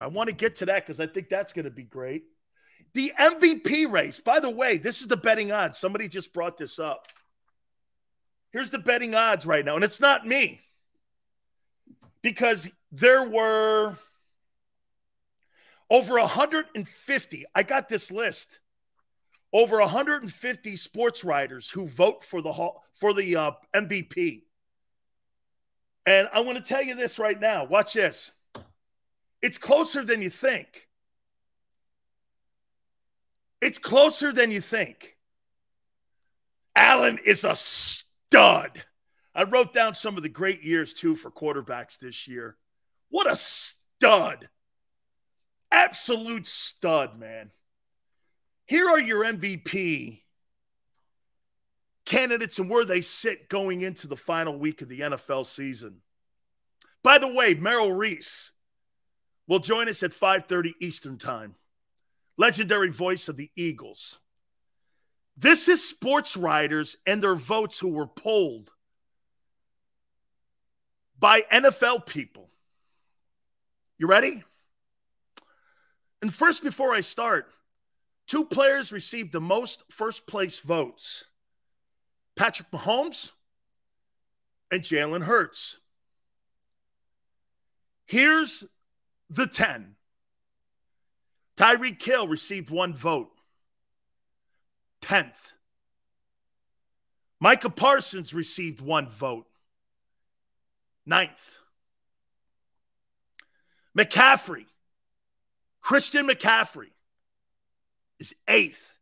I want to get to that because I think that's going to be great. The MVP race, by the way, this is the betting odds. Somebody just brought this up. Here's the betting odds right now, and it's not me because there were over 150. I got this list. Over 150 sports writers who vote for the MVP. And I want to tell you this right now. Watch this. It's closer than you think. It's closer than you think. Allen is a stud. I wrote down some of the great years, too, for quarterbacks this year. What a stud. Absolute stud, man. Here are your MVP candidates and where they sit going into the final week of the NFL season. By the way, Merrill Reese will join us at 5:30 Eastern Time. Legendary voice of the Eagles. This is sports writers and their votes who were polled by NFL people. You ready? And first, before I start, two players received the most first-place votes. Patrick Mahomes and Jalen Hurts. Here's the 10. Tyreek Hill received 1 vote. 10th. Micah Parsons received 1 vote. 9th. McCaffrey. Christian McCaffrey is 8th.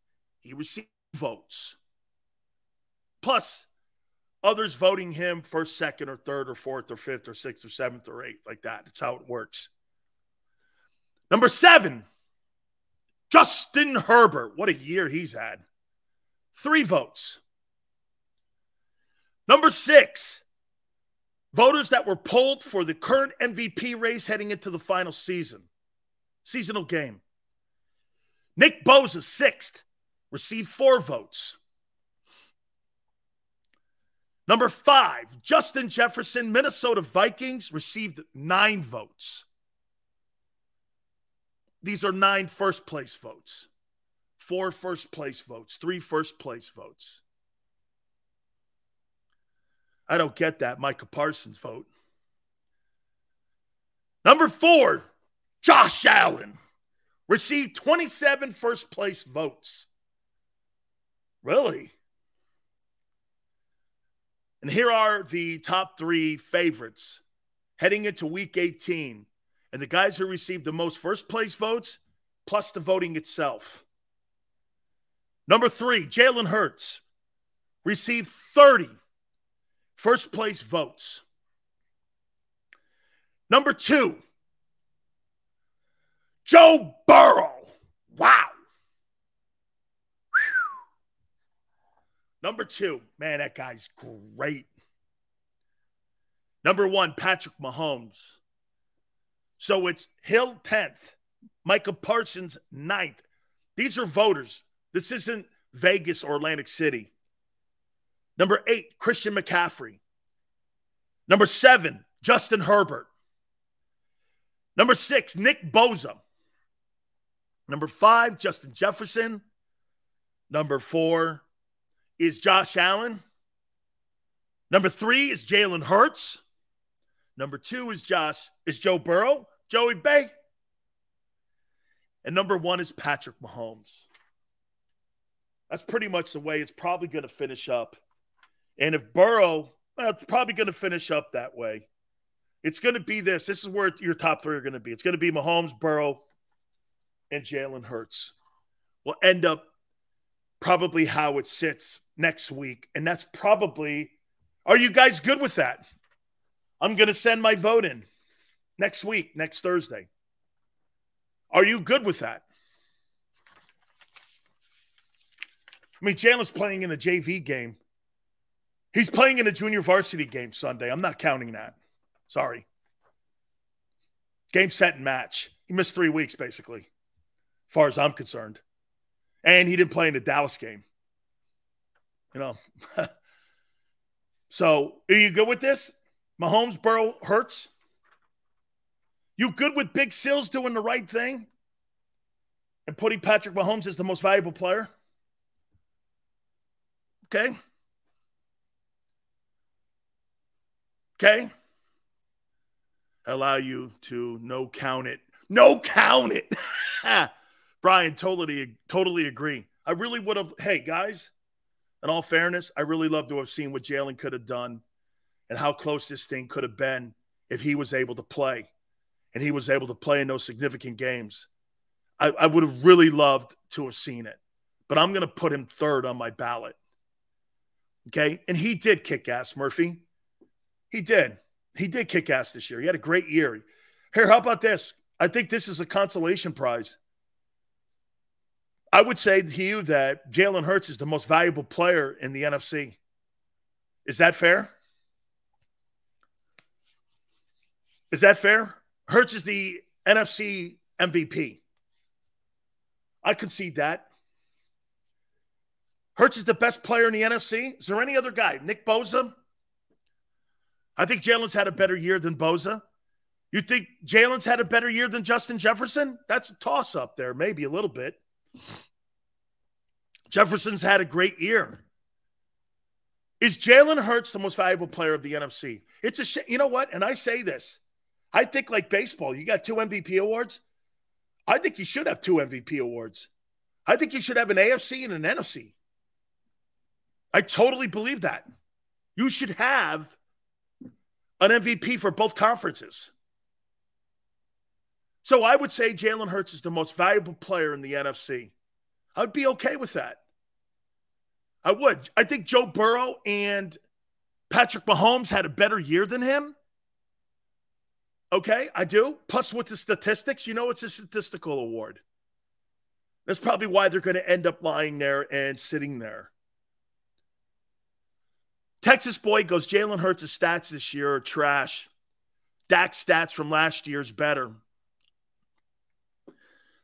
He received votes. Plus, others voting him first, second, or third, or fourth, or fifth, or sixth, or seventh, or eighth. Like that. That's how it works. Number 7, Justin Herbert. What a year he's had. 3 votes. Number 6, voters that were polled for the current MVP race heading into the final seasonal game. Nick Bosa, 6th, received 4 votes. Number 5, Justin Jefferson, Minnesota Vikings, received 9 votes. These are 9 first-place votes, 4 first-place votes, 3 first-place votes. I don't get that Micah Parsons vote. Number 4, Josh Allen, received 27 first-place votes. Really? And here are the top 3 favorites heading into Week 18. And the guys who received the most first-place votes, plus the voting itself. Number 3, Jalen Hurts, received 30 first-place votes. Number 2, Joe Burrow. Wow. Whew. Number 2, man, that guy's great. Number 1, Patrick Mahomes. So it's Hill 10th, Micah Parsons 9th. These are voters. This isn't Vegas or Atlantic City. Number 8, Christian McCaffrey. Number 7, Justin Herbert. Number 6, Nick Bosa. Number 5, Justin Jefferson. Number 4 is Josh Allen. Number 3 is Jalen Hurts. Number 2 is Joe Burrow, Joey Bay. And number 1 is Patrick Mahomes. That's pretty much the way it's probably going to finish up. And if Burrow, it's probably going to finish up that way. It's going to be this. This is where your top 3 are going to be. It's going to be Mahomes, Burrow, and Jalen Hurts. Will end up probably how it sits next week. And that's probably, are you guys good with that? I'm going to send my vote in next week, next Thursday. Are you good with that? I mean, Jalen's playing in a JV game. He's playing in a junior varsity game Sunday. I'm not counting that. Sorry. Game, set, and match. He missed 3 weeks, basically, as far as I'm concerned. And he didn't play in the Dallas game. You know. So, are you good with this? Mahomes, Burrow, Hurts? You good with Big Sills doing the right thing and putting Patrick Mahomes as the most valuable player? Okay. Okay. Allow you to no count it. No count it. Brian, totally agree. I really would have. Hey, guys, in all fairness, I really love to have seen what Jalen could have done and how close this thing could have been if he was able to play. And he was able to play in those significant games. I would have really loved to have seen it. But I'm going to put him third on my ballot. Okay? And he did kick ass, Murphy. He did. He did kick ass this year. He had a great year. Here, how about this? I think this is a consolation prize. I would say to you that Jalen Hurts is the most valuable player in the NFC. Is that fair? Is that fair? Hurts is the NFC MVP. I concede that. Hurts is the best player in the NFC. Is there any other guy? Nick Bosa? I think Jalen's had a better year than Bosa. You think Jalen's had a better year than Justin Jefferson? That's a toss-up there, maybe a little bit. Jefferson's had a great year. Is Jalen Hurts the most valuable player of the NFC? It's a shame. You know what? And I say this. I think like baseball, you got 2 MVP awards. I think you should have 2 MVP awards. I think you should have an AFC and an NFC. I totally believe that. You should have an MVP for both conferences. So I would say Jalen Hurts is the most valuable player in the NFC. I'd be okay with that. I would. I think Joe Burrow and Patrick Mahomes had a better year than him. Okay, I do. Plus with the statistics, you know it's a statistical award. That's probably why they're going to end up lying there and sitting there. Texas Boy goes, Jalen Hurts' stats this year are trash. Dak's stats from last year's better.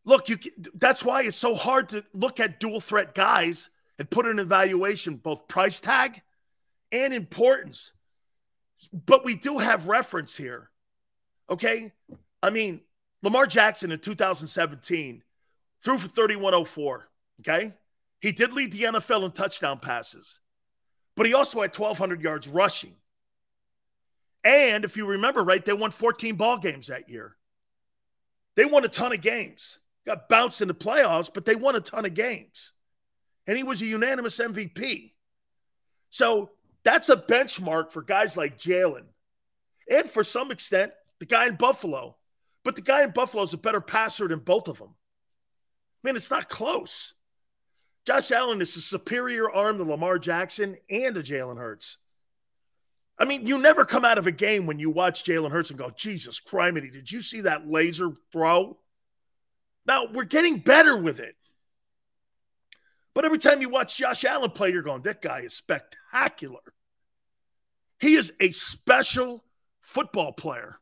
Look, that's why it's so hard to look at dual threat guys and put an evaluation, both price tag and importance. But we do have reference here. Okay? I mean, Lamar Jackson in 2017 threw for 3,104. Okay? He did lead the NFL in touchdown passes. But he also had 1,200 yards rushing. And if you remember right, they won 14 ball games that year. They won a ton of games. Got bounced in the playoffs, but they won a ton of games. And he was a unanimous MVP. So that's a benchmark for guys like Jalen. And for some extent, the guy in Buffalo. But the guy in Buffalo is a better passer than both of them. Man, it's not close. Josh Allen is a superior arm to Lamar Jackson and to Jalen Hurts. I mean, you never come out of a game when you watch Jalen Hurts and go, Jesus criminy, did you see that laser throw? Now, we're getting better with it. But every time you watch Josh Allen play, you're going, that guy is spectacular. He is a special football player.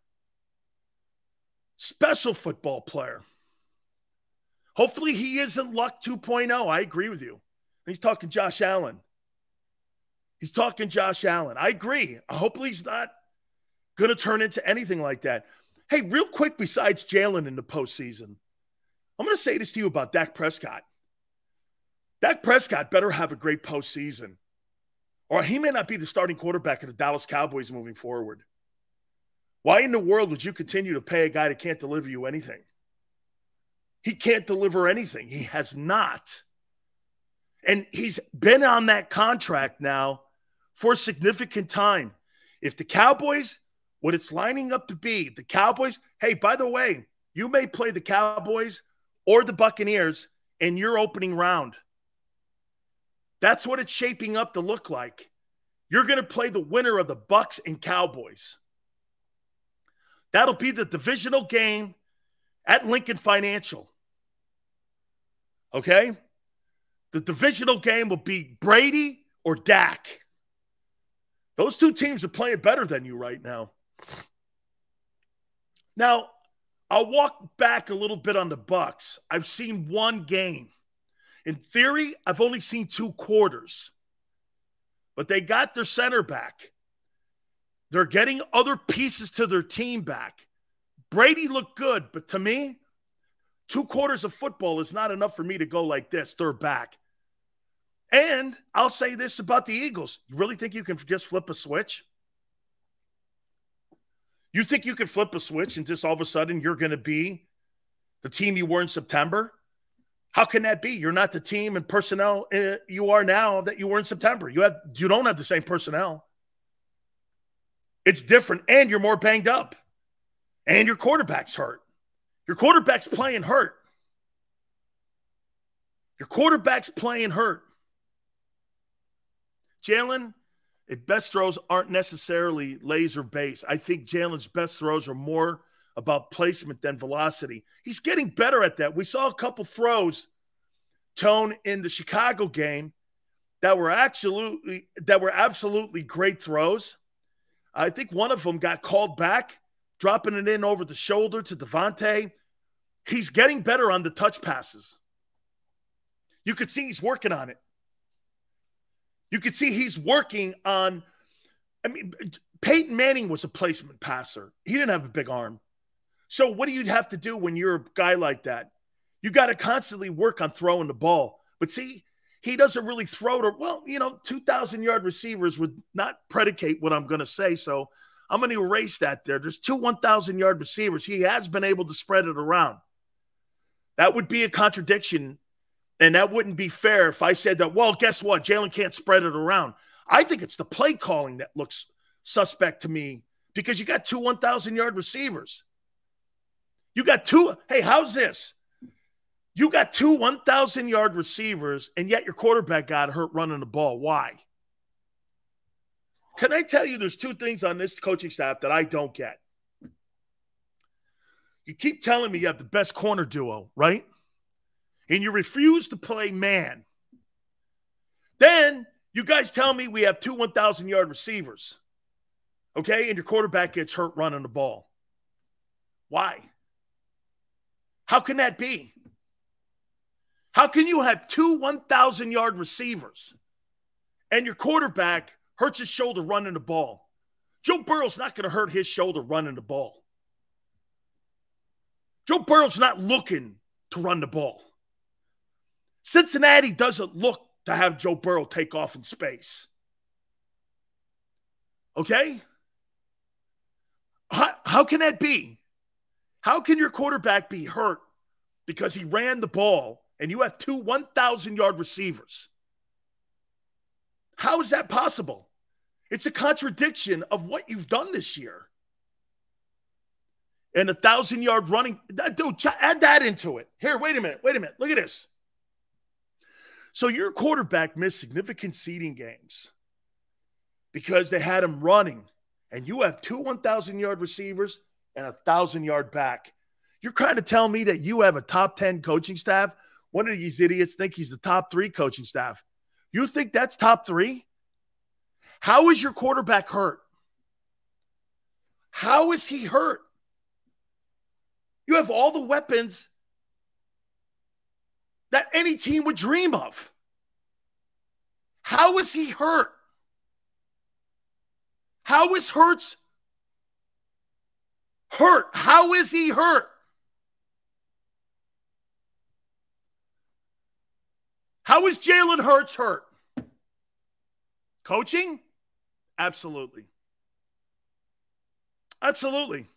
Special football player. Hopefully he isn't Luck 2.0. I agree with you. He's talking Josh Allen. He's talking Josh Allen. I agree. Hopefully he's not going to turn into anything like that. Hey, real quick, besides Jalen in the postseason, I'm going to say this to you about Dak Prescott. Dak Prescott better have a great postseason, or he may not be the starting quarterback of the Dallas Cowboys moving forward. Why in the world would you continue to pay a guy that can't deliver you anything? He can't deliver anything. He has not. And he's been on that contract now for a significant time. If the Cowboys, what it's lining up to be, the Cowboys, hey, by the way, you may play the Cowboys or the Buccaneers in your opening round. That's what it's shaping up to look like. You're going to play the winner of the Bucs and Cowboys. That'll be the divisional game at Lincoln Financial. Okay? The divisional game will be Brady or Dak. Those two teams are playing better than you right now. Now, I'll walk back a little bit on the Bucs. I've seen one game. In theory, I've only seen 2 quarters. But they got their center back. They're getting other pieces to their team back. Brady looked good, but to me, 2 quarters of football is not enough for me to go like this. They're back. And I'll say this about the Eagles. You really think you can just flip a switch? You think you can flip a switch and just all of a sudden you're going to be the team you were in September? How can that be? You're not the team and personnel you are now that you were in September. You don't have the same personnel. It's different, and you're more banged up. And your quarterback's hurt. Your quarterback's playing hurt. Your quarterback's playing hurt. Jalen, his best throws aren't necessarily laser-based. I think Jalen's best throws are more about placement than velocity. He's getting better at that. We saw a couple throws, Tone, in the Chicago game that were absolutely great throws. I think one of them got called back, dropping it in over the shoulder to Devonta. He's getting better on the touch passes. You could see he's working on it. You could see he's working on – Peyton Manning was a placement passer. He didn't have a big arm. So what do you have to do when you're a guy like that? You got to constantly work on throwing the ball. But see, he doesn't really throw to – 2,000-yard receivers would not predicate what I'm going to say, so I'm going to erase that there. There's 2 1,000-yard receivers. He has been able to spread it around. That would be a contradiction. And that wouldn't be fair if I said that, well, guess what? Jalen can't spread it around. I think it's the play calling that looks suspect to me because you got 2 1,000-yard receivers. You got two. Hey, how's this? You got 2 1,000-yard receivers, and yet your quarterback got hurt running the ball. Why? Can I tell you there's 2 things on this coaching staff that I don't get? You keep telling me you have the best corner duo, right? And you refuse to play man. Then you guys tell me we have 2 1,000-yard receivers, okay? And your quarterback gets hurt running the ball. Why? How can that be? How can you have 2 1,000-yard receivers and your quarterback hurts his shoulder running the ball? Joe Burrow's not going to hurt his shoulder running the ball. Joe Burrow's not looking to run the ball. Cincinnati doesn't look to have Joe Burrow take off in space. Okay? How can that be? How can your quarterback be hurt because he ran the ball and you have 2 1,000-yard receivers? How is that possible? It's a contradiction of what you've done this year. And 1,000-yard running. Dude, add that into it. Here, wait a minute. Look at this. So your quarterback missed significant seeding games because they had him running, and you have 2 1,000-yard receivers and a 1,000-yard back. You're trying to tell me that you have a top 10 coaching staff? One of these idiots think he's the top 3 coaching staff. You think that's top 3? How is your quarterback hurt? How is he hurt? You have all the weapons that any team would dream of. How is he hurt? How is Hurts hurt? How is he hurt? How is Jalen Hurts hurt? Coaching? Absolutely. Absolutely.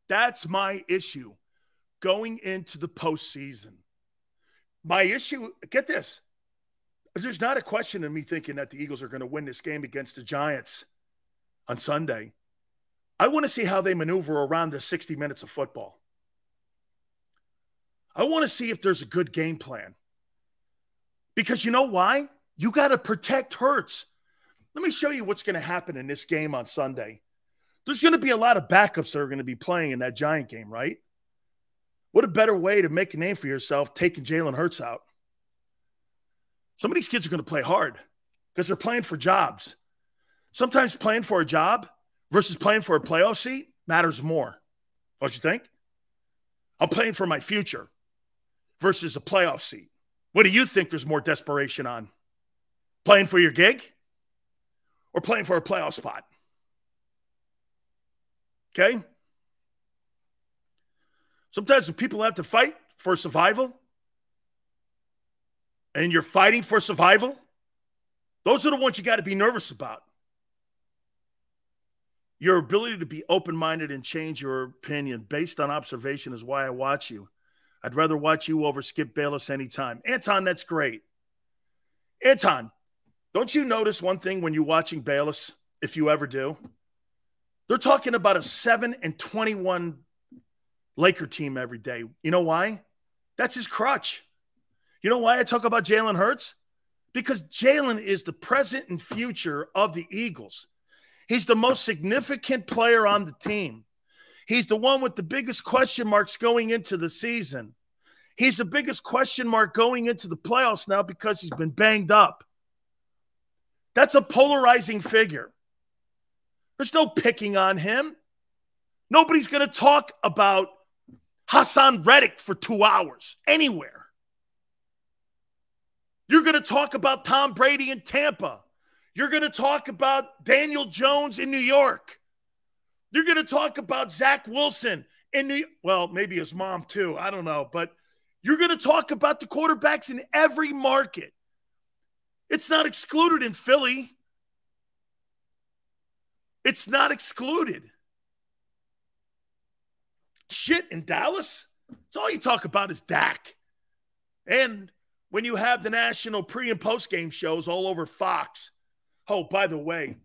That's my issue going into the postseason. My issue, get this, there's not a question in me thinking that the Eagles are going to win this game against the Giants on Sunday. I want to see how they maneuver around the 60 minutes of football. I want to see if there's a good game plan. Because you know why? You got to protect Hurts. Let me show you what's going to happen in this game on Sunday. There's going to be a lot of backups that are going to be playing in that Giant game, right? What a better way to make a name for yourself taking Jalen Hurts out. Some of these kids are going to play hard because they're playing for jobs. Sometimes playing for a job versus playing for a playoff seat matters more. Don't you think? I'm playing for my future versus a playoff seat. What do you think there's more desperation on? Playing for your gig or playing for a playoff spot? Okay? Sometimes when people have to fight for survival, and you're fighting for survival, those are the ones you got to be nervous about. Your ability to be open-minded and change your opinion based on observation is why I watch you. I'd rather watch you over Skip Bayless anytime. Anton, that's great. Anton, don't you notice one thing when you're watching Bayless, if you ever do? They're talking about a 7-21 Laker team every day. You know why? That's his crutch. You know why I talk about Jalen Hurts? Because Jalen is the present and future of the Eagles. He's the most significant player on the team. He's the one with the biggest question marks going into the season. He's the biggest question mark going into the playoffs now because he's been banged up. That's a polarizing figure. There's no picking on him. Nobody's going to talk about Hassan Reddick for 2 hours anywhere. You're going to talk about Tom Brady in Tampa. You're going to talk about Daniel Jones in New York. You're going to talk about Zach Wilson in New York. Well, maybe his mom too. I don't know. But you're going to talk about the quarterbacks in every market. It's not excluded in Philly. It's not excluded. Shit, in Dallas, it's all you talk about is Dak. And when you have the national pre- and post-game shows all over Fox. Oh, by the way,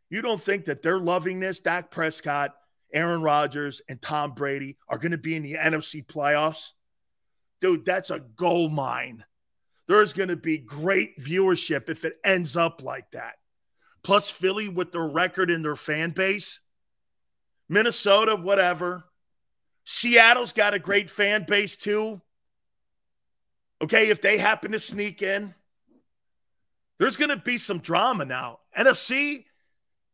you don't think that they're loving this? Dak Prescott, Aaron Rodgers, and Tom Brady are going to be in the NFC playoffs? Dude, that's a gold mine. There's going to be great viewership if it ends up like that. Plus Philly with their record and their fan base. Minnesota, whatever. Seattle's got a great fan base too. Okay, if they happen to sneak in, there's going to be some drama now. NFC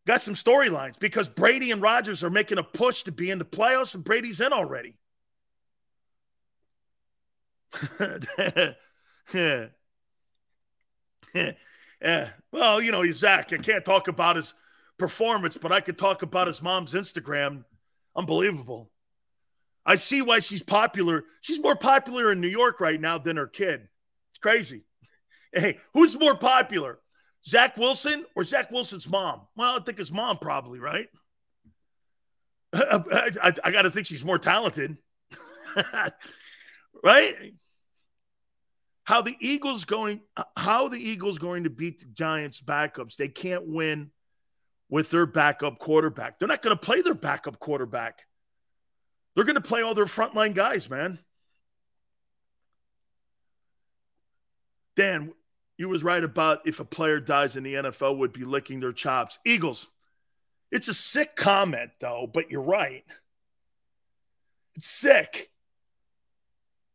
got some storylines because Brady and Rodgers are making a push to be in the playoffs, and Brady's in already. Well, you know, Zach, I can't talk about his performance, but I could talk about his mom's Instagram. Unbelievable. I see why she's popular. She's more popular in New York right now than her kid. It's crazy. Hey, who's more popular? Zach Wilson or Zach Wilson's mom? Well, I think his mom probably, right? I got to think she's more talented. Right? How the Eagles going to beat the Giants backups? They can't win with their backup quarterback. They're not going to play their backup quarterback. They're going to play all their frontline guys, man. Dan, you was right about if a player dies in the NFL would be licking their chops. Eagles, it's a sick comment, though, but you're right. It's sick.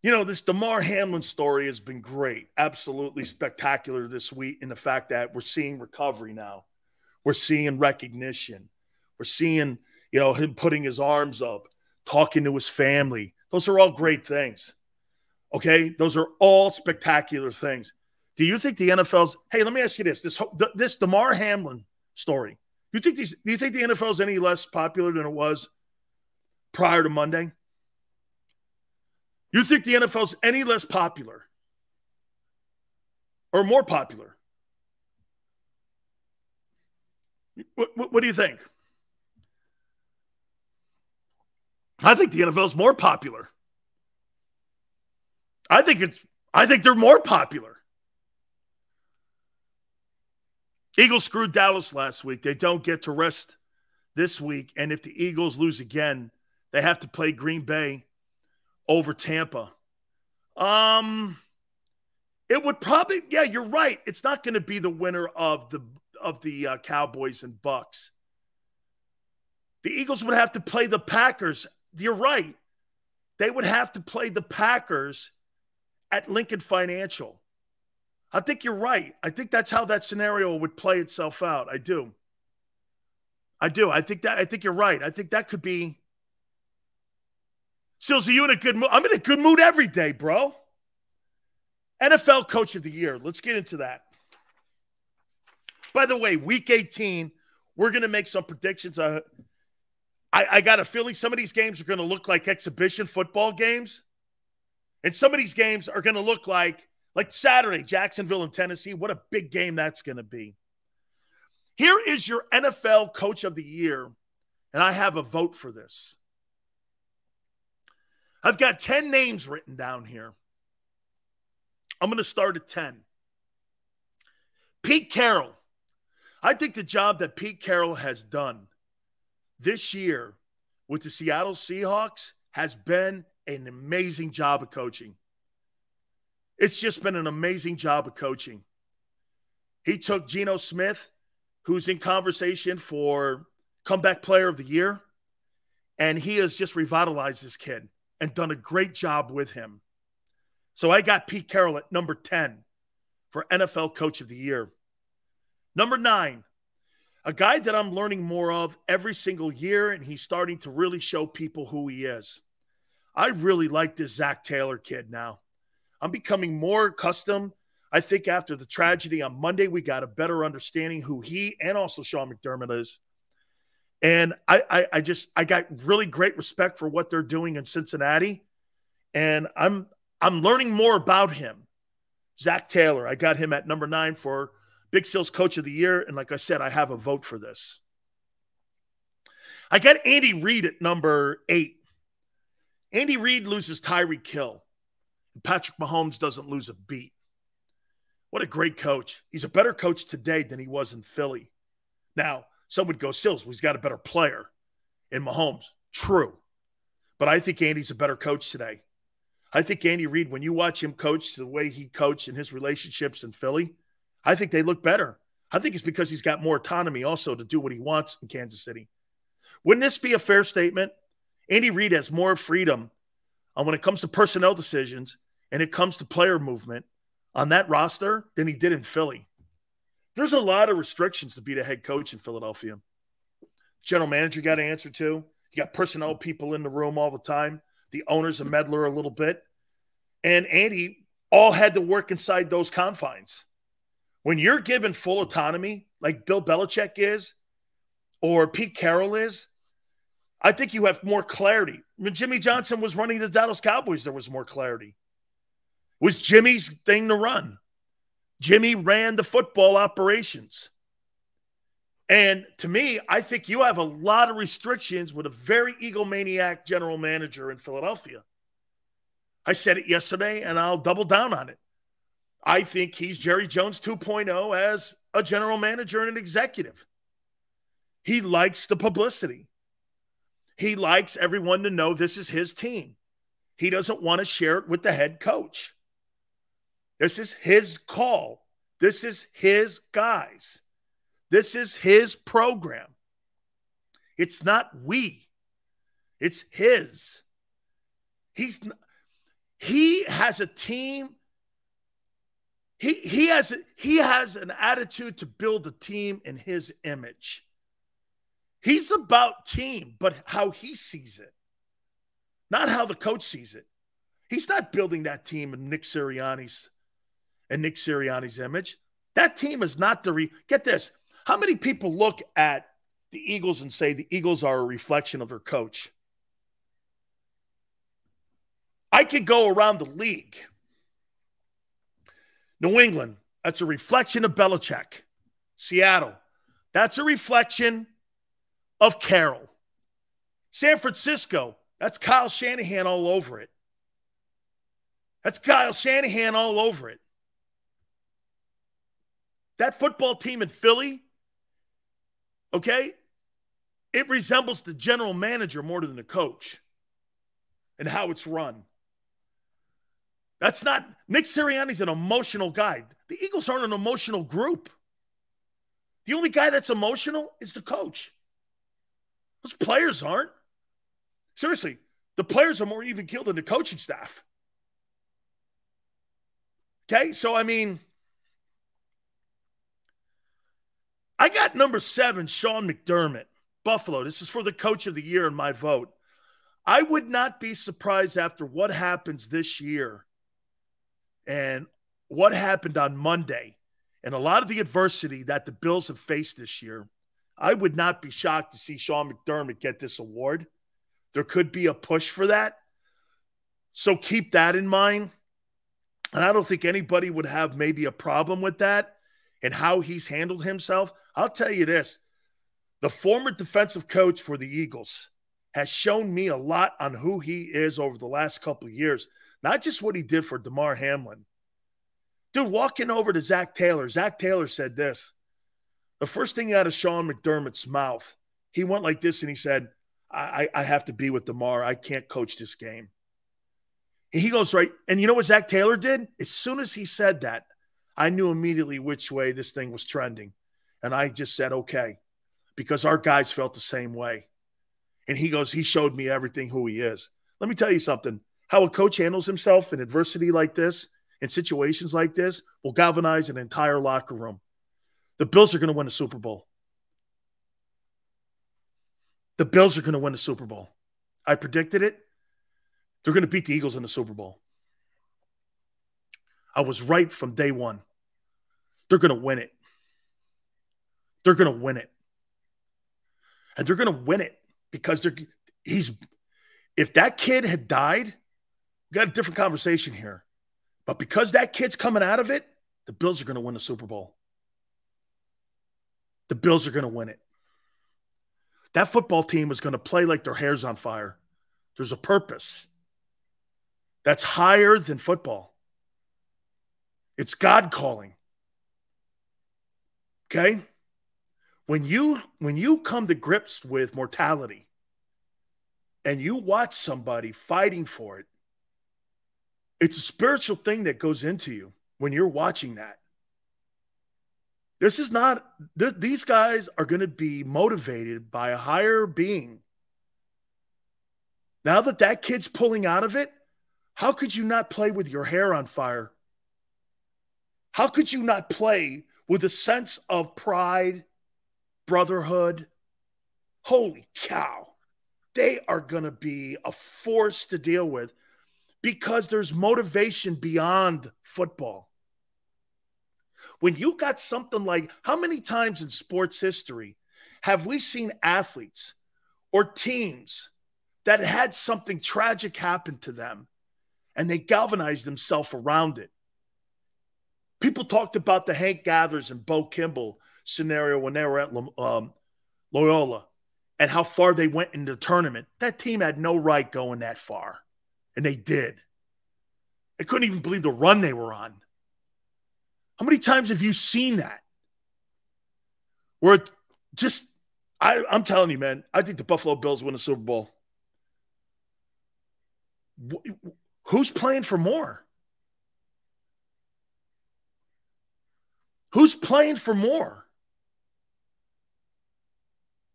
You know, this Damar Hamlin story has been great. Absolutely spectacular this week in the fact that we're seeing recovery now. We're seeing recognition. We're seeing, you know, him putting his arms up, talking to his family. Those are all great things. Okay? Those are all spectacular things. Do you think the NFL's – hey, let me ask you this. This Damar Hamlin story, do you think the NFL is any less popular than it was prior to Monday? You think the NFL is any less popular or more popular? What do you think? I think the NFL is more popular. I think they're more popular. Eagles screwed Dallas last week. They don't get to rest this week. And if the Eagles lose again, they have to play Green Bay over Tampa. It would probably, yeah, you're right. It's not going to be the winner of the Cowboys and Bucks. The Eagles would have to play the Packers. You're right. They would have to play the Packers at Lincoln Financial. I think you're right. I think that's how that scenario would play itself out. I do. I think you're right. I think that could be. Sills, are you in a good mood? I'm in a good mood every day, bro. NFL Coach of the Year. Let's get into that. By the way, Week 18, we're going to make some predictions. I I got a feeling some of these games are going to look like exhibition football games. And some of these games are going to look like Saturday, Jacksonville and Tennessee. What a big game that's going to be. Here is your NFL Coach of the Year, and I have a vote for this. I've got 10 names written down here. I'm going to start at 10. Pete Carroll. I think the job that Pete Carroll has done this year with the Seattle Seahawks has been an amazing job of coaching. It's just been an amazing job of coaching. He took Geno Smith, who's in conversation for comeback player of the year, and he has just revitalized this kid and done a great job with him. So I got Pete Carroll at number 10 for NFL Coach of the Year. Number 9, a guy that I'm learning more of every single year, and he's starting to really show people who he is. I really like this Zach Taylor kid now. I'm becoming more accustomed. I think after the tragedy on Monday, we got a better understanding who he and also Sean McDermott is. And I got really great respect for what they're doing in Cincinnati. And I'm learning more about him. Zach Taylor, I got him at number 9 for Big Sil's Coach of the Year. And like I said, I have a vote for this. I got Andy Reid at number 8. Andy Reid loses Tyreek Hill. And Patrick Mahomes doesn't lose a beat. What a great coach. He's a better coach today than he was in Philly. Now, some would go, Sills, well, he's got a better player in Mahomes. True. But I think Andy's a better coach today. I think Andy Reid, when you watch him coach the way he coached in his relationships in Philly, I think they look better. I think it's because he's got more autonomy also to do what he wants in Kansas City. Wouldn't this be a fair statement? Andy Reid has more freedom when it comes to personnel decisions and it comes to player movement on that roster than he did in Philly. There's a lot of restrictions to be the head coach in Philadelphia. General manager got to answer to. You got personnel people in the room all the time. The owner's a meddler a little bit. And Andy all had to work inside those confines. When you're given full autonomy, like Bill Belichick is, or Pete Carroll is, I think you have more clarity. When Jimmy Johnson was running the Dallas Cowboys, there was more clarity. It was Jimmy's thing to run. Jimmy ran the football operations. And to me, I think you have a lot of restrictions with a very egomaniac general manager in Philadelphia. I said it yesterday, and I'll double down on it. I think he's Jerry Jones 2.0 as a general manager and an executive. He likes the publicity. He likes everyone to know this is his team. He doesn't want to share it with the head coach. This is his call. This is his guys. This is his program. It's not we. It's his. He has a team. He has an attitude to build a team in his image. He's about team, but how he sees it, not how the coach sees it. He's not building that team in Nick Sirianni's image. That team is not get this. How many people look at the Eagles and say the Eagles are a reflection of their coach? I could go around the league. New England, that's a reflection of Belichick. Seattle, that's a reflection of Carroll. San Francisco, that's Kyle Shanahan all over it. That's Kyle Shanahan all over it. That football team in Philly, okay, it resembles the general manager more than the coach and how it's run. That's not – Nick Sirianni's an emotional guy. The Eagles aren't an emotional group. The only guy that's emotional is the coach. Those players aren't. Seriously, the players are more even-keeled than the coaching staff. Okay, so I mean – I got number 7, Sean McDermott, Buffalo. This is for the Coach of the Year in my vote. I would not be surprised after what happens this year and what happened on Monday and a lot of the adversity that the Bills have faced this year. I would not be shocked to see Sean McDermott get this award. There could be a push for that. So keep that in mind. And I don't think anybody would have maybe a problem with that and how he's handled himself. I'll tell you this. The former defensive coach for the Eagles has shown me a lot on who he is over the last couple of years. Not just what he did for Damar Hamlin. Dude, walking over to Zach Taylor said this. The first thing out of Sean McDermott's mouth, he went like this and he said, I have to be with Damar. I can't coach this game. And he goes, right. And you know what Zach Taylor did? As soon as he said that, I knew immediately which way this thing was trending. And I just said, okay, because our guys felt the same way. And he goes, he showed me everything who he is. Let me tell you something. How a coach handles himself in adversity like this, in situations like this, will galvanize an entire locker room. The Bills are going to win a Super Bowl. The Bills are going to win a Super Bowl. I predicted it. They're going to beat the Eagles in the Super Bowl. I was right from day one. They're going to win it. They're going to win it. And they're going to win it because if that kid had died, we got a different conversation here. But because that kid's coming out of it, the Bills are going to win the Super Bowl. The Bills are going to win it. That football team is going to play like their hair's on fire. There's a purpose that's higher than football. It's God calling. Okay? When you come to grips with mortality and you watch somebody fighting for it, it's a spiritual thing that goes into you when you're watching that. These guys are going to be motivated by a higher being. Now that kid's pulling out of it, how could you not play with your hair on fire? How could you not play with a sense of pride, brotherhood? Holy cow. They are going to be a force to deal with because there's motivation beyond football. When you got something like, how many times in sports history have we seen athletes or teams that had something tragic happen to them and they galvanized themselves around it? People talked about the Hank Gathers and Bo Kimball scenario when they were at Loyola and how far they went in the tournament. That team had no right going that far, and they did. They couldn't even believe the run they were on. How many times have you seen that? Where it just, I'm telling you, man, I think the Buffalo Bills win the Super Bowl. Who's playing for more? Who's playing for more?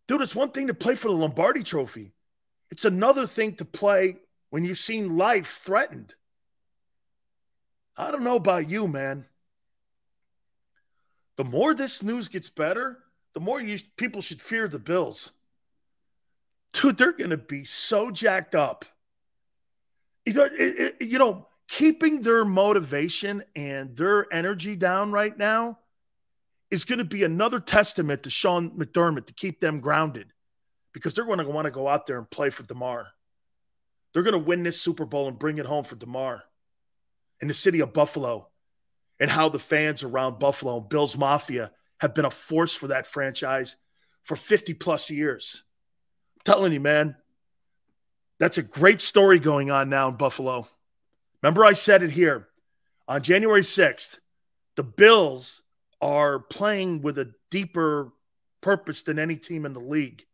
Dude, it's one thing to play for the Lombardi Trophy. It's another thing to play when you've seen life threatened. I don't know about you, man. The more this news gets better, the more people should fear the Bills. Dude, they're going to be so jacked up. Keeping their motivation and their energy down right now is going to be another testament to Sean McDermott to keep them grounded because they're going to want to go out there and play for Damar. They're going to win this Super Bowl and bring it home for Damar in the city of Buffalo. And how the fans around Buffalo and Bills Mafia have been a force for that franchise for 50-plus years. I'm telling you, man, that's a great story going on now in Buffalo. Remember I said it here. On January 6th, the Bills are playing with a deeper purpose than any team in the league.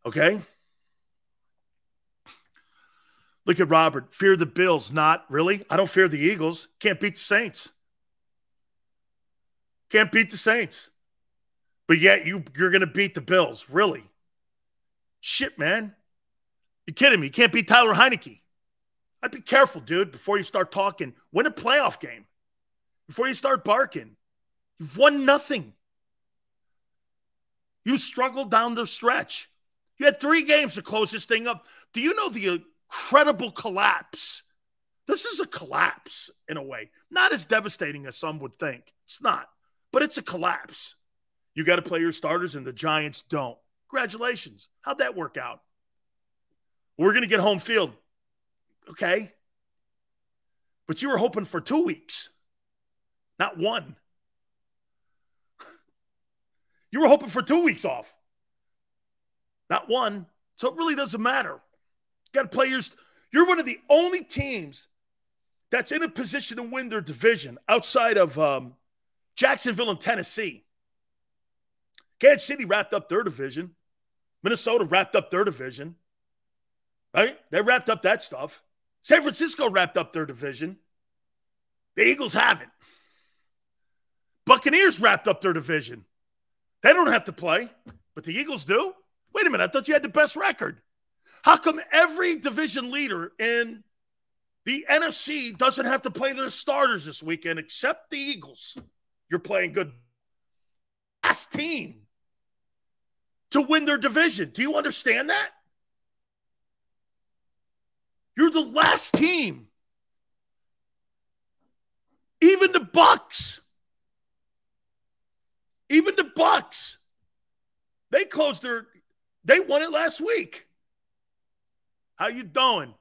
Okay? Look at Robert. Fear the Bills. Not really. I don't fear the Eagles. Can't beat the Saints. Can't beat the Saints. But yet you're going to beat the Bills. Really? Shit, man. You're kidding me. You can't beat Tyler Heineke. I'd be careful, dude, before you start talking. Win a playoff game. Before you start barking. You've won nothing. You struggled down the stretch. You had 3 games to close this thing up. Do you know the incredible collapse? This is a collapse in a way. Not as devastating as some would think. It's not. But it's a collapse. You got to play your starters, and the Giants don't. Congratulations. How'd that work out? We're going to get home field. Okay. But you were hoping for 2 weeks, not one. You were hoping for 2 weeks off, not one. So it really doesn't matter. You got to play You're one of the only teams that's in a position to win their division outside of Jacksonville and Tennessee. Kansas City wrapped up their division. Minnesota wrapped up their division. Right? They wrapped up that stuff. San Francisco wrapped up their division. The Eagles haven't. Buccaneers wrapped up their division. They don't have to play, but the Eagles do? Wait a minute, I thought you had the best record. How come every division leader in the NFC doesn't have to play their starters this weekend except the Eagles? You're playing good. Last team to win their division. Do you understand that? You're the last team. Even the Bucks. Even the Bucks. They won it last week. How you doing?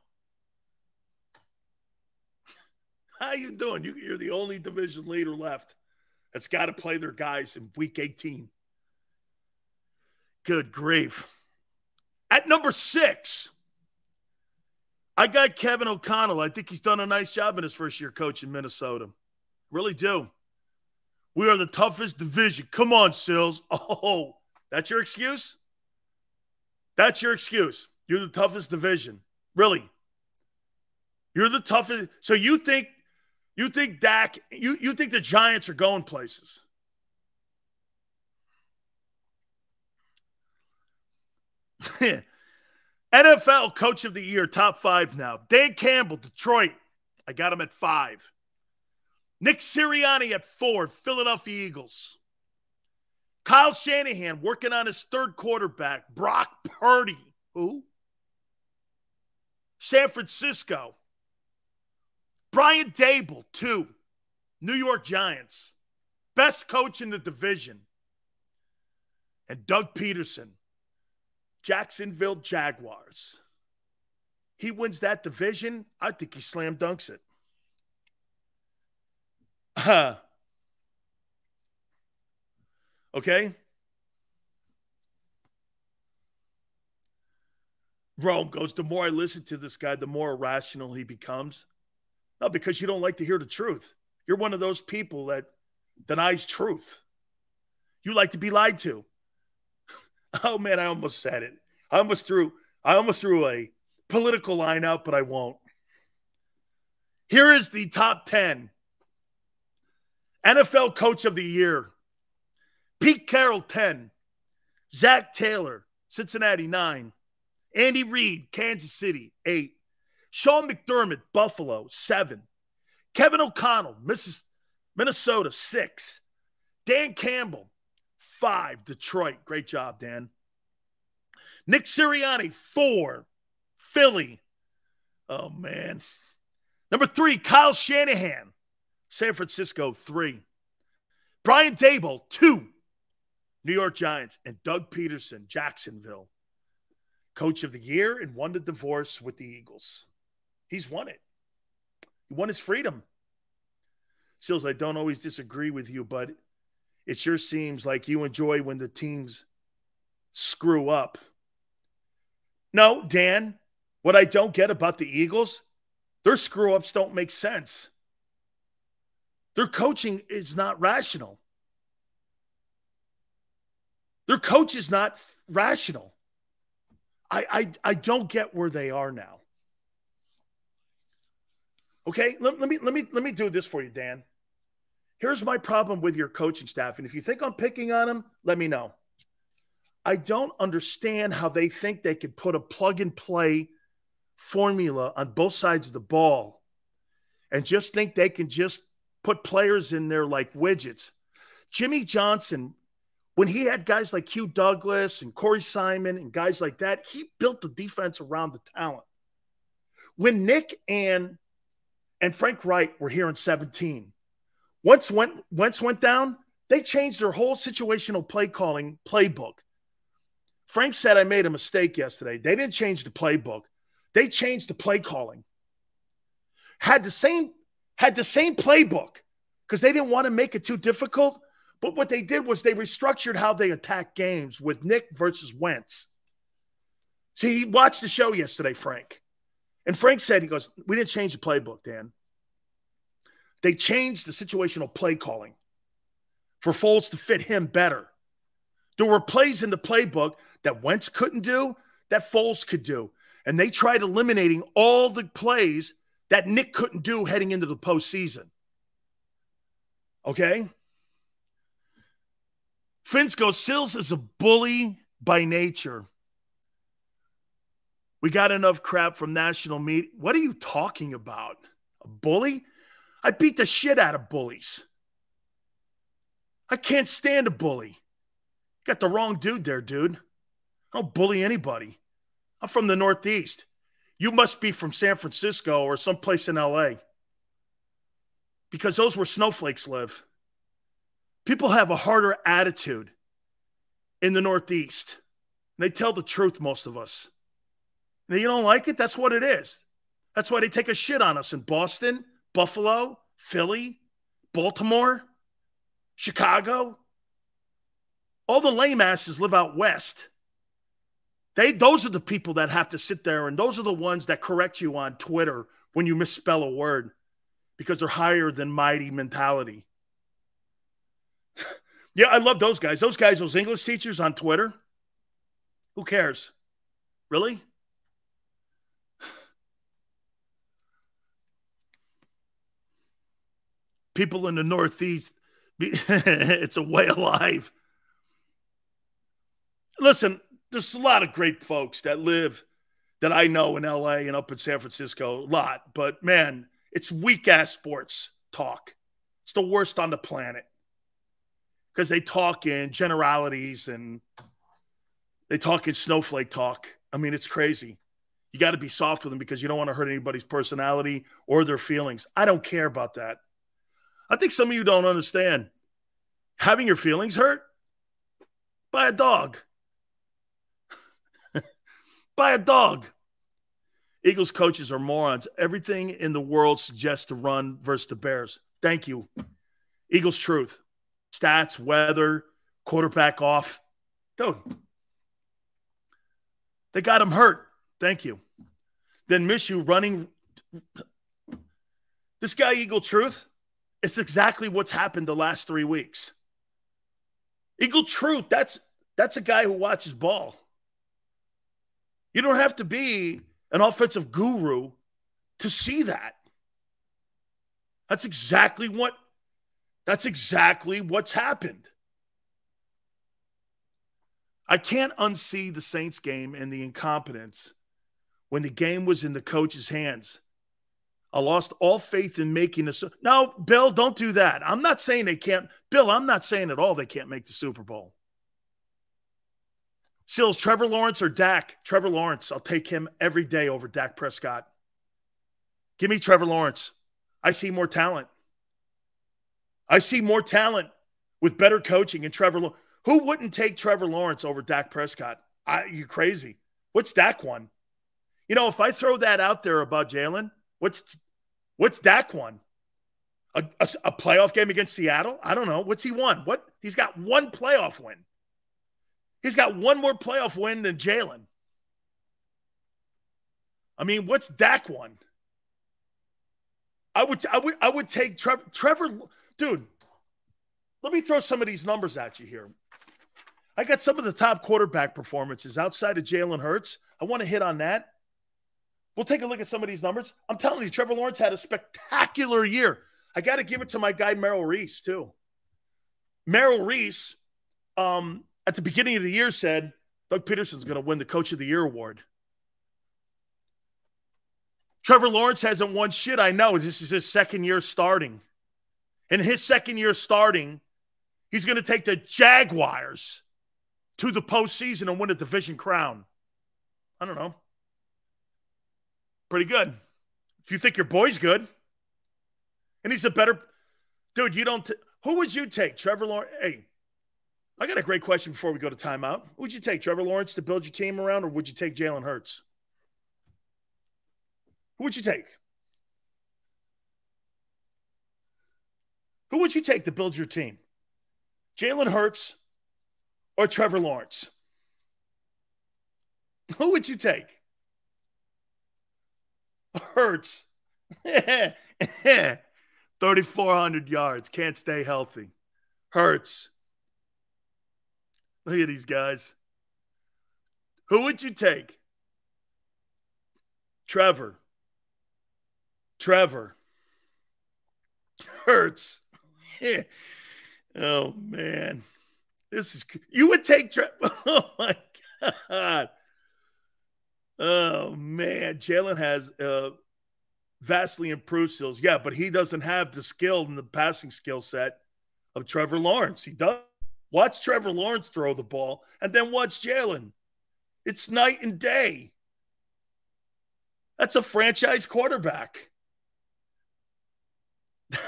How you doing? You're the only division leader left that's got to play their guys in week 18. Good grief. At number 6, I got Kevin O'Connell. I think he's done a nice job in his first year coaching Minnesota. Really do. We are the toughest division. Come on, Sills. Oh, that's your excuse? That's your excuse. You're the toughest division. Really. You're the toughest. So you think Dak, you think the Giants are going places. NFL Coach of the Year, top 5 now. Dan Campbell, Detroit. I got him at 5. Nick Sirianni at 4, Philadelphia Eagles. Kyle Shanahan working on his 3rd quarterback, Brock Purdy. Who? San Francisco. Brian Dable, 2, New York Giants. Best coach in the division. And Doug Peterson, Jacksonville Jaguars. He wins that division. I think he slam dunks it. Okay? Rome goes, the more I listen to this guy, the more irrational he becomes. No, because you don't like to hear the truth. You're one of those people that denies truth. You like to be lied to. Oh, man, I almost said it. I almost threw a political line out, but I won't. Here is the top 10. NFL Coach of the Year. Pete Carroll, 10. Zach Taylor, Cincinnati, 9. Andy Reid, Kansas City, 8. Sean McDermott, Buffalo, 7. Kevin O'Connell, Minnesota, 6. Dan Campbell, 5. Detroit. Great job, Dan. Nick Sirianni, 4. Philly. Oh, man. Number 3, Kyle Shanahan, San Francisco, 3. Brian Dable, 2. New York Giants. And Doug Peterson, Jacksonville. Coach of the Year and won the divorce with the Eagles. He's won it. He won his freedom. Sills, I don't always disagree with you, but it sure seems like you enjoy when the teams screw up. No, Dan, what I don't get about the Eagles, their screw-ups don't make sense. Their coaching is not rational. Their coach is not rational. I don't get where they are now. Okay, let me do this for you, Dan. Here's my problem with your coaching staff, and if you think I'm picking on them, let me know. I don't understand how they think they could put a plug-and-play formula on both sides of the ball and just think they can just put players in there like widgets. Jimmy Johnson, when he had guys like Hugh Douglas and Corey Simon and guys like that, he built the defense around the talent. When Nick and Frank Wright were here in 17, once went down, They changed their whole situational play calling playbook. Frank said I made a mistake yesterday. They didn't change the playbook. They changed the play calling. Had the same playbook because they didn't want to make it too difficult. But what they did was they restructured how they attack games with Nick versus Wentz. See, he watched the show yesterday, Frank. And Frank said, he goes, we didn't change the playbook, Dan. They changed the situational play calling for Foles to fit him better. There were plays in the playbook that Wentz couldn't do, that Foles could do. And they tried eliminating all the plays that Nick couldn't do heading into the postseason. Okay? Finch goes, Sills is a bully by nature. We got enough crap from national media. What are you talking about? A bully? I beat the shit out of bullies. I can't stand a bully. Got the wrong dude there, dude. I don't bully anybody. I'm from the Northeast. You must be from San Francisco or someplace in L.A. because those where snowflakes live. People have a harder attitude in the Northeast. And they tell the truth, most of us. Now, you don't like it? That's what it is. That's why they take a shit on us in Boston, Buffalo, Philly, Baltimore, Chicago. All the lame asses live out west. Those are the people that have to sit there, and those are the ones that correct you on Twitter when you misspell a word because they're higher than mighty mentality. Yeah, I love those guys. Those English teachers on Twitter. Who cares? Really? People in the Northeast, it's a way of life. Listen, there's a lot of great folks that I know in LA and up in San Francisco, a lot. But, man, it's weak-ass sports talk. It's the worst on the planet because they talk in generalities and they talk in snowflake talk. I mean, it's crazy. You got to be soft with them because you don't want to hurt anybody's personality or their feelings. I don't care about that. I think some of you don't understand. Having your feelings hurt? Buy a dog. Buy a dog. Eagles coaches are morons. Everything in the world suggests to run versus the Bears. Thank you. Eagles truth. Stats, weather, quarterback off. Dude. They got him hurt. Thank you. Then Minshew running. This guy, Eagle Truth, it's exactly what's happened the last 3 weeks. Eagle Truth, that's a guy who watches ball. You don't have to be an offensive guru to see that. That's exactly what's happened. I can't unsee the Saints game and the incompetence when the game was in the coach's hands. I lost all faith in making this. No, Bill, don't do that. I'm not saying they can't. Bill, I'm not saying at all they can't make the Super Bowl. Sills, Trevor Lawrence or Dak? Trevor Lawrence. I'll take him every day over Dak Prescott. Give me Trevor Lawrence. I see more talent. I see more talent with better coaching and Trevor Lawrence. Who wouldn't take Trevor Lawrence over Dak Prescott? You're crazy. What's Dak won? You know, if I throw that out there about Jalen, what's Dak won? A playoff game against Seattle? I don't know. What's he won? He's got one playoff win. He's got one more playoff win than Jalen. I mean, what's Dak won? I would take Trevor. Dude, let me throw some of these numbers at you here. I got some of the top quarterback performances outside of Jalen Hurts. I want to hit on that. We'll take a look at some of these numbers. I'm telling you, Trevor Lawrence had a spectacular year. I got to give it to my guy, Merrill Reese, too. Merrill Reese, at the beginning of the year, said Doug Peterson's going to win the Coach of the Year award. Trevor Lawrence hasn't won shit. I know. This is his second year starting. In his second year starting, he's going to take the Jaguars to the postseason and win a division crown. I don't know. Pretty good. If you think your boy's good. And he's a better – dude, you don't Who would you take? Trevor Lawrence? Hey, I got a great question before we go to timeout. Who would you take? Trevor Lawrence to build your team around, or would you take Jalen Hurts? Who would you take? Who would you take to build your team? Jalen Hurts or Trevor Lawrence? Who would you take? Hurts. 3,400 yards. Can't stay healthy. Hurts. Look at these guys. Who would you take? Trevor. Hurts. Oh, man. This is – you would take Trevor. Oh, my God. Oh, man. Jalen has vastly improved skills. Yeah, but he doesn't have the skill and the passing skill set of Trevor Lawrence. He does. Watch Trevor Lawrence throw the ball and then watch Jalen. It's night and day. That's a franchise quarterback.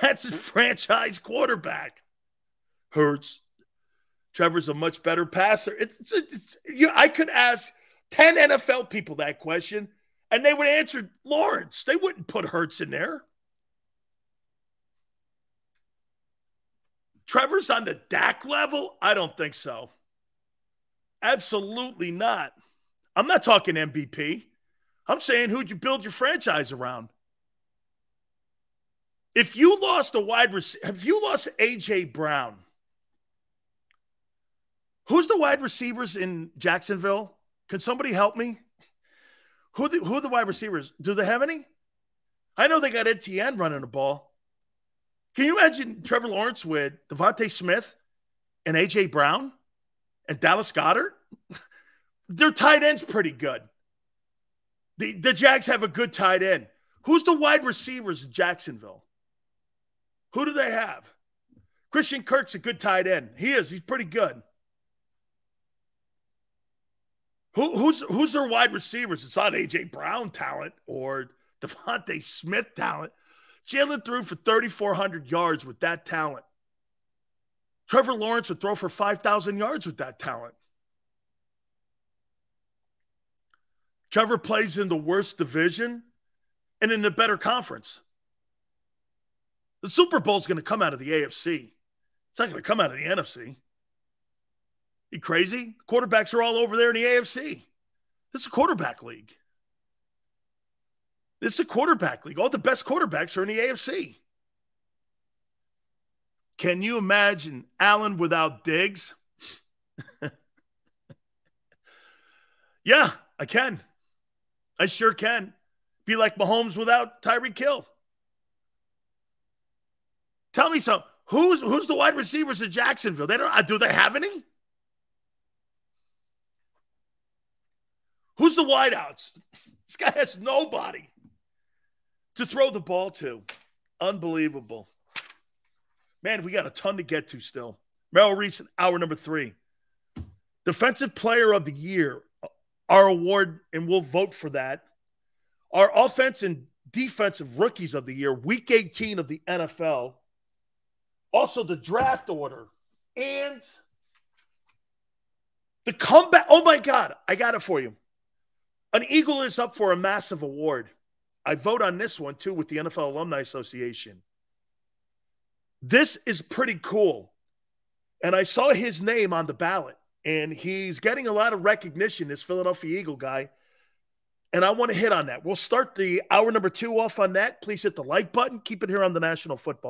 That's a franchise quarterback. Hurts. Trevor's a much better passer. I could ask 10 NFL people that question, and they would answer Lawrence. They wouldn't put Hurts in there. Trevor's on the Dak level? I don't think so. Absolutely not. I'm not talking MVP. I'm saying who'd you build your franchise around? If you lost a wide receiver, if you lost A.J. Brown, who's the wide receivers in Jacksonville? Can somebody help me? Who are the wide receivers? Do they have any? I know they got Etienne running the ball. Can you imagine Trevor Lawrence with Devonta Smith and A.J. Brown and Dallas Goedert? Their tight end's pretty good. The Jags have a good tight end. Who's the wide receivers in Jacksonville? Who do they have? Christian Kirk's a good tight end. He is. He's pretty good. Who's their wide receivers? It's not A.J. Brown talent or Devonta Smith talent. Jalen threw for 3,400 yards with that talent. Trevor Lawrence would throw for 5,000 yards with that talent. Trevor plays in the worst division and in the better conference. The Super Bowl is going to come out of the AFC. It's not going to come out of the NFC. You crazy? Quarterbacks are all over there in the AFC. This is a quarterback league. This is a quarterback league. All the best quarterbacks are in the AFC. Can you imagine Allen without Diggs? Yeah, I can. I sure can. Be like Mahomes without Tyreek Hill. Tell me something. Who's the wide receivers in Jacksonville? Do they have any? Who's the wideouts? This guy has nobody to throw the ball to. Unbelievable. Man, we got a ton to get to still. Merrill Reese, hour number 3. Defensive Player of the Year, our award, and we'll vote for that. Our Offense and Defensive Rookies of the Year, Week 18 of the NFL. Also, the draft order. And the comeback. Oh, my God. I got it for you. An Eagle is up for a massive award. I vote on this one, too, with the NFL Alumni Association. This is pretty cool. And I saw his name on the ballot. And he's getting a lot of recognition, this Philadelphia Eagle guy. And I want to hit on that. We'll start the hour number 2 off on that. Please hit the like button. Keep it here on the National Football